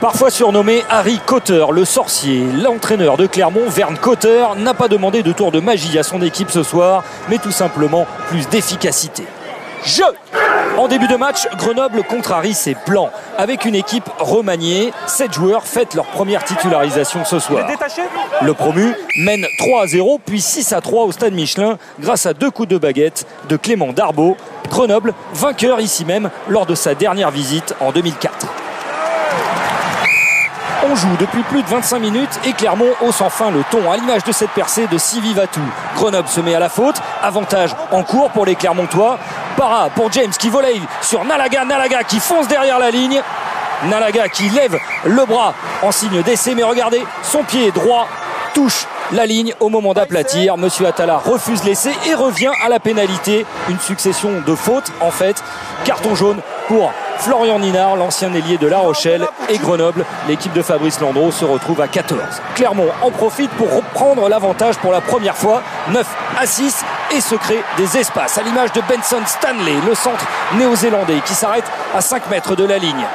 Parfois surnommé Harry Cotter, le sorcier, l'entraîneur de Clermont, Vern Cotter, n'a pas demandé de tour de magie à son équipe ce soir, mais tout simplement plus d'efficacité. Jeu! En début de match, Grenoble contrarie ses plans. Avec une équipe remaniée, 7 joueurs fêtent leur première titularisation ce soir. Le promu mène 3-0 puis 6-3 au Stade Michelin grâce à 2 coups de baguette de Clément Darbaud. Grenoble, vainqueur ici même lors de sa dernière visite en 2004. On joue depuis plus de 25 minutes et Clermont hausse enfin le ton à l'image de cette percée de Sylvie Vatou. Grenoble se met à la faute, avantage en cours pour les Clermontois. Para pour James qui volaille sur Nalaga, Nalaga qui fonce derrière la ligne. Nalaga qui lève le bras en signe d'essai, mais regardez, son pied droit touche la ligne au moment d'aplatir. Monsieur Atala refuse l'essai et revient à la pénalité. Une succession de fautes en fait. Carton jaune pour Florian Ninard, l'ancien ailier de La Rochelle, et Grenoble, l'équipe de Fabrice Landreau, se retrouve à 14. Clermont en profite pour reprendre l'avantage pour la première fois, 9-6, et se crée des espaces, à l'image de Benson Stanley, le centre néo-zélandais, qui s'arrête à 5 mètres de la ligne.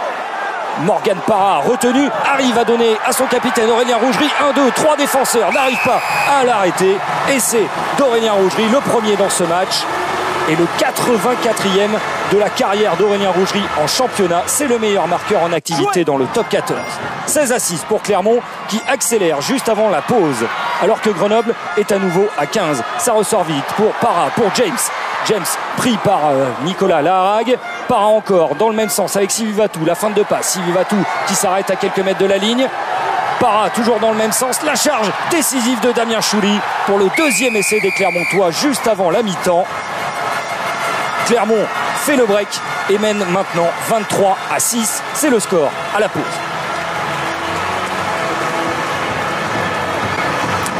Morgan Para, retenu, arrive à donner à son capitaine Aurélien Rougerie. 1, 2, 3 défenseurs n'arrivent pas à l'arrêter. Et c'est d'Aurélien Rougerie, le premier dans ce match. Et le 84e de la carrière d'Aurélien Rougerie en championnat. C'est le meilleur marqueur en activité dans le top 14. 16-6 pour Clermont qui accélère juste avant la pause. Alors que Grenoble est à nouveau à 15. Ça ressort vite pour Para, pour James. James pris par Nicolas Laharague. Para encore dans le même sens avec Sylvie Vatou. La fin de passe. Sylvie Vatou qui s'arrête à quelques mètres de la ligne. Para toujours dans le même sens. La charge décisive de Damien Chouli pour le deuxième essai des Clermontois juste avant la mi-temps. Clermont fait le break et mène maintenant 23-6. C'est le score à la pause.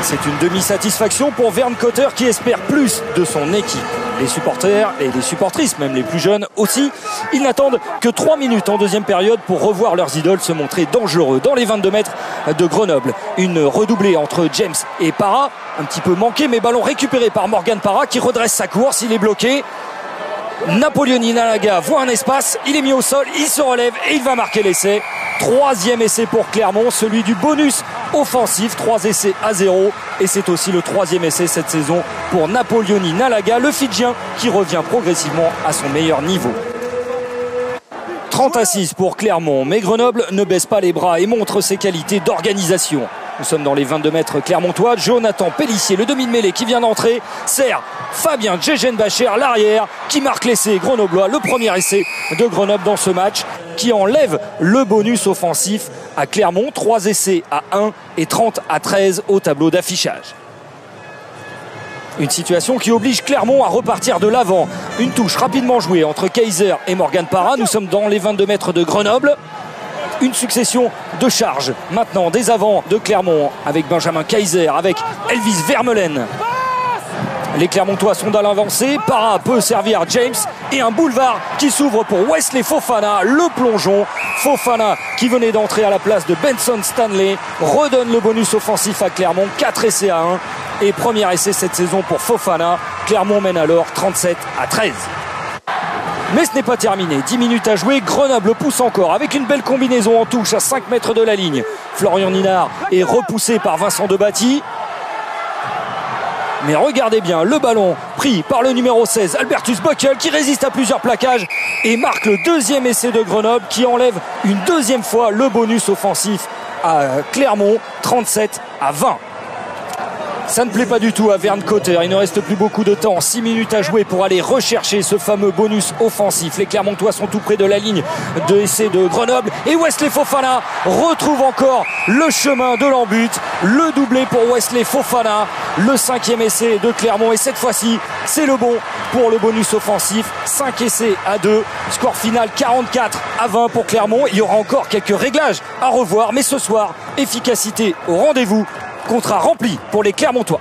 C'est une demi-satisfaction pour Vern Cotter qui espère plus de son équipe. Les supporters et les supportrices, même les plus jeunes aussi, ils n'attendent que 3 minutes en deuxième période pour revoir leurs idoles se montrer dangereux dans les 22 mètres de Grenoble. Une redoublée entre James et Para, un petit peu manqué, mais ballon récupéré par Morgan Para qui redresse sa course, il est bloqué. Napoleoni Nalaga voit un espace, il est mis au sol, il se relève et il va marquer l'essai. 3e essai pour Clermont, celui du bonus offensif, 3 essais à 0. Et c'est aussi le 3e essai cette saison pour Napoleoni Nalaga, le Fidjien qui revient progressivement à son meilleur niveau. 30-6 pour Clermont, mais Grenoble ne baisse pas les bras et montre ses qualités d'organisation. Nous sommes dans les 22 mètres clermontois. Jonathan Pellissier, le demi de mêlée qui vient d'entrer, sert Fabien Djegenbacher, l'arrière, qui marque l'essai grenoblois. Le premier essai de Grenoble dans ce match qui enlève le bonus offensif à Clermont. 3 essais à 1 et 30-13 au tableau d'affichage. Une situation qui oblige Clermont à repartir de l'avant. Une touche rapidement jouée entre Kaiser et Morgan Para. Nous sommes dans les 22 mètres de Grenoble. Une succession de charges maintenant des avants de Clermont avec Benjamin Kaiser, avec Elvis Vermeulen. Les Clermontois sont dans l'avancée. Para peut servir James et un boulevard qui s'ouvre pour Wesley Fofana, le plongeon. Fofana qui venait d'entrer à la place de Benson Stanley redonne le bonus offensif à Clermont. 4 essais à 1 et premier essai cette saison pour Fofana. Clermont mène alors 37-13. Mais ce n'est pas terminé, 10 minutes à jouer, Grenoble pousse encore avec une belle combinaison en touche à 5 mètres de la ligne. Florian Ninard est repoussé par Vincent Debatty. Mais regardez bien, le ballon pris par le numéro 16, Albertus Bockel, qui résiste à plusieurs plaquages et marque le deuxième essai de Grenoble qui enlève une deuxième fois le bonus offensif à Clermont, 37-20. Ça ne plaît pas du tout à Vern Cotter. Il ne reste plus beaucoup de temps. 6 minutes à jouer pour aller rechercher ce fameux bonus offensif. Les Clermontois sont tout près de la ligne de essai de Grenoble. Et Wesley Fofana retrouve encore le chemin de l'embut. Le doublé pour Wesley Fofana. Le 5e essai de Clermont. Et cette fois-ci, c'est le bon pour le bonus offensif. 5 essais à 2. Score final 44-20 pour Clermont. Il y aura encore quelques réglages à revoir. Mais ce soir, efficacité au rendez-vous. Contrat rempli pour les Clermontois.